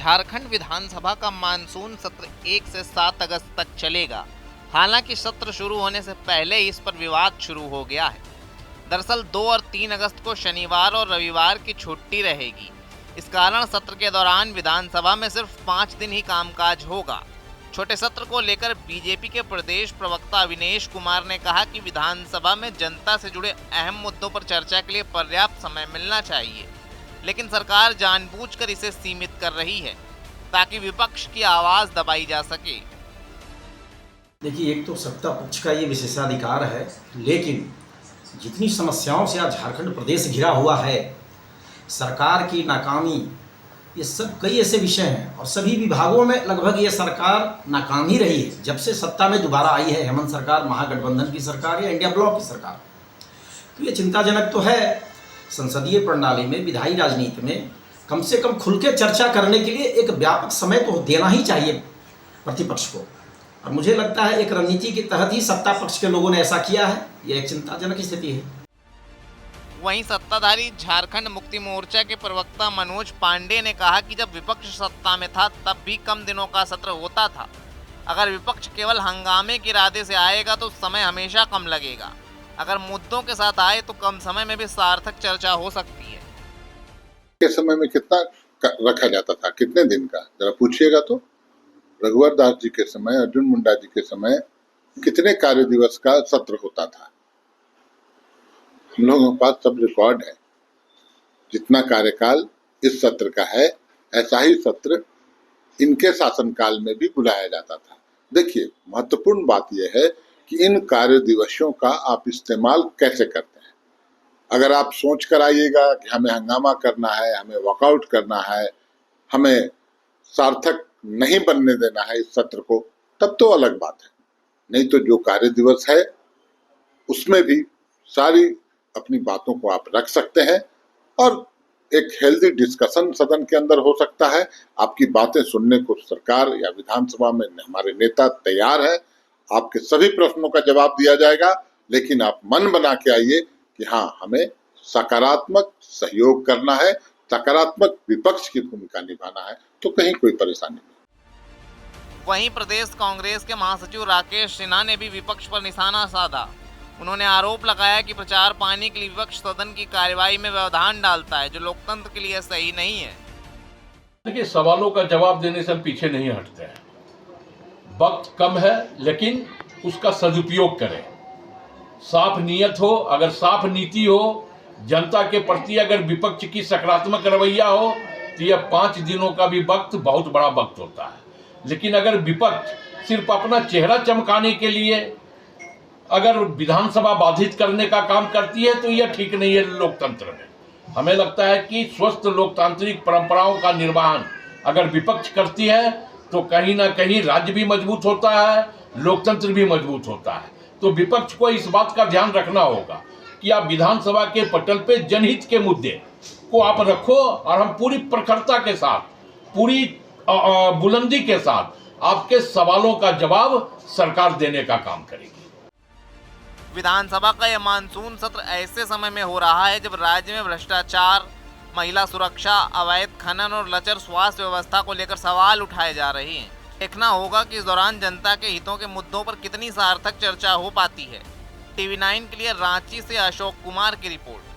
झारखंड विधानसभा का मानसून सत्र 1 से 7 अगस्त तक चलेगा। हालांकि सत्र शुरू होने से पहले ही इस पर विवाद शुरू हो गया है। दरअसल 2 और 3 अगस्त को शनिवार और रविवार की छुट्टी रहेगी। इस कारण सत्र के दौरान विधानसभा में सिर्फ 5 दिन ही कामकाज होगा। छोटे सत्र को लेकर बीजेपी के प्रदेश प्रवक्ता अविनेश कुमार ने कहा कि विधानसभा में जनता से जुड़े अहम मुद्दों पर चर्चा के लिए पर्याप्त समय मिलना चाहिए, लेकिन सरकार जानबूझकर इसे सीमित कर रही है ताकि विपक्ष की आवाज दबाई जा सके। देखिए, एक तो सत्ता पक्ष का ये विशेषाधिकार है, लेकिन जितनी समस्याओं से आज झारखंड प्रदेश घिरा हुआ है, सरकार की नाकामी, ये सब कई ऐसे विषय हैं और सभी विभागों में लगभग ये सरकार नाकाम ही रही है। जब से सत्ता में दोबारा आई है हेमंत सरकार, महागठबंधन की सरकार या इंडिया ब्लॉक की सरकार, तो ये चिंताजनक तो है। संसदीय प्रणाली में, विधायी राजनीति में कम से कम खुल के चर्चा करने के लिए एक व्यापक समय तो देना ही चाहिए प्रतिपक्ष को, और मुझे लगता है एक रणनीति के तहत ही सत्ता पक्ष के लोगों ने ऐसा किया है। ये एक चिंताजनक स्थिति है। वहीं सत्ताधारी झारखंड मुक्ति मोर्चा के प्रवक्ता मनोज पांडे ने कहा कि जब विपक्ष सत्ता में था तब भी कम दिनों का सत्र होता था। अगर विपक्ष केवल हंगामे के इरादे से आएगा तो समय हमेशा कम लगेगा। अगर मुद्दों के साथ आए तो कम समय में भी सार्थक चर्चा हो सकती है। के समय में कितना रखा जाता था, कितने दिन का, जरा पूछिएगा तो। रघुवर दास जी के समय, अर्जुन मुंडा जी के समय कितने कार्य दिवस का सत्र होता था। हम लोगों के पास सब रिकॉर्ड है। जितना कार्यकाल इस सत्र का है, ऐसा ही सत्र इनके शासनकाल में भी बुलाया जाता था। देखिए, महत्वपूर्ण बात यह है कि इन कार्य दिवसों का आप इस्तेमाल कैसे करते हैं। अगर आप सोच कर आइएगा कि हमें हंगामा करना है, हमें वॉकआउट करना है, हमें सार्थक नहीं बनने देना है इस सत्र को, तब तो अलग बात है। नहीं तो जो कार्य दिवस है उसमें भी सारी अपनी बातों को आप रख सकते हैं और एक हेल्दी डिस्कशन सदन के अंदर हो सकता है। आपकी बातें सुनने को सरकार या विधानसभा में हमारे नेता तैयार है। आपके सभी प्रश्नों का जवाब दिया जाएगा, लेकिन आप मन बना के आइए कि हाँ, हमें सकारात्मक सहयोग करना है, सकारात्मक विपक्ष की भूमिका निभाना है, तो कहीं कोई परेशानी नहीं। वहीं प्रदेश कांग्रेस के महासचिव राकेश सिन्हा ने भी विपक्ष पर निशाना साधा। उन्होंने आरोप लगाया कि प्रचार पाने के लिए विपक्ष सदन की कार्यवाही में व्यवधान डालता है, जो लोकतंत्र के लिए सही नहीं है। देखिए, सवालों का जवाब देने से हम पीछे नहीं हटते हैं। वक्त कम है, लेकिन उसका सदुपयोग करें। साफ नीयत हो, अगर साफ नीति हो, जनता के प्रति अगर विपक्ष की सकारात्मक रवैया हो, तो यह 5 दिनों का भी वक्त बहुत बड़ा वक्त होता है। लेकिन अगर विपक्ष सिर्फ अपना चेहरा चमकाने के लिए अगर विधानसभा बाधित करने का काम करती है, तो यह ठीक नहीं है लोकतंत्र में। हमें लगता है कि स्वस्थ लोकतांत्रिक परंपराओं का निर्वहन अगर विपक्ष करती है तो कहीं ना कहीं राज्य भी मजबूत होता है, लोकतंत्र भी मजबूत होता है। तो विपक्ष को इस बात का ध्यान रखना होगा कि आप विधानसभा के पटल पे जनहित के मुद्दे को आप रखो, और हम पूरी प्रखरता के साथ, पूरी बुलंदी के साथ आपके सवालों का जवाब सरकार देने का काम करेगी। विधानसभा का यह मानसून सत्र ऐसे समय में हो रहा है जब राज्य में भ्रष्टाचार, महिला सुरक्षा, अवैध खनन और लचर स्वास्थ्य व्यवस्था को लेकर सवाल उठाए जा रहे हैं। देखना होगा कि इस दौरान जनता के हितों के मुद्दों पर कितनी सार्थक चर्चा हो पाती है। TV9 के लिए रांची से अशोक कुमार की रिपोर्ट।